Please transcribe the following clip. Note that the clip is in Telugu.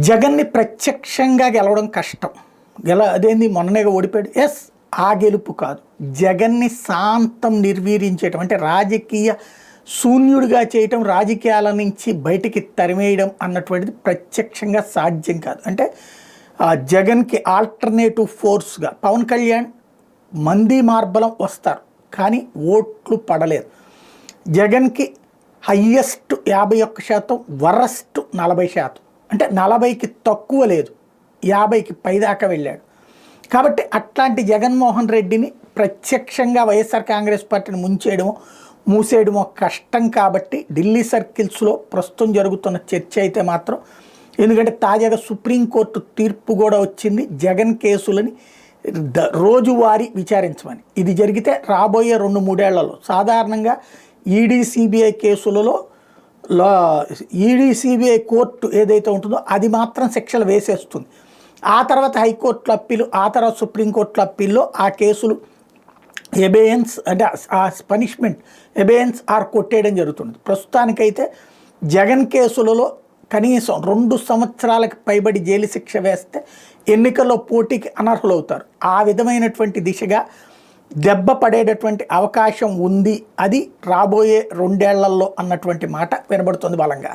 జగన్ని ప్రత్యక్షంగా గెలవడం కష్టం. అదేంది మొన్ననే ఓడిపోయాడు. ఎస్, ఆ గెలుపు కాదు, జగన్ని శాంతం నిర్వీర్యించడం, అంటే రాజకీయ శూన్యుడిగా చేయటం, రాజకీయాల నుంచి బయటికి తరిమేయడం అన్నటువంటిది ప్రత్యక్షంగా సాధ్యం కాదు. అంటే జగన్కి ఆల్టర్నేటివ్ ఫోర్స్గా పవన్ కళ్యాణ్ మంది మార్బలం వస్తారు, కానీ ఓట్లు పడలేదు. జగన్కి హయ్యెస్ట్ 51%, వరస్ట్ 40%. అంటే 40కి తక్కువ లేదు, 50కి పైదాకా వెళ్ళాడు. కాబట్టి అట్లాంటి జగన్మోహన్ రెడ్డిని ప్రత్యక్షంగా వైఎస్ఆర్ కాంగ్రెస్ పార్టీని ముంచేయడమో మూసేయడమో కష్టం. కాబట్టి ఢిల్లీ సర్కిల్స్లో ప్రస్తుతం జరుగుతున్న చర్చ అయితే మాత్రం, ఎందుకంటే తాజాగా సుప్రీంకోర్టు తీర్పు కూడా వచ్చింది జగన్ కేసులని రోజువారీ విచారించమని. ఇది జరిగితే రాబోయే 2-3 ఏళ్లలో సాధారణంగా ఈడీ సిబిఐ కేసులలో ఈడీ సిబిఐ కోర్టు ఏదైతే ఉంటుందో అది మాత్రం శిక్షలు వేసేస్తుంది. ఆ తర్వాత హైకోర్టులో అప్పీలు, ఆ తర్వాత సుప్రీంకోర్టులో అప్పీల్లో ఆ కేసులు ఎబేయన్స్, అంటే ఆ పనిష్మెంట్ ఎబేయన్స్ ఆర్ కొట్టేయడం జరుగుతుంది. ప్రస్తుతానికైతే జగన్ కేసులలో కనీసం 2 సంవత్సరాలకు పైబడి జైలు శిక్ష వేస్తే ఎన్నికల్లో పోటీకి అనర్హులవుతారు. ఆ విధమైనటువంటి దిశగా దెబ్బ పడేటటువంటి అవకాశం ఉంది. అది రాబోయే 2 ఏళ్లలో అన్నటువంటి మాట వినబడుతుంది బలంగా.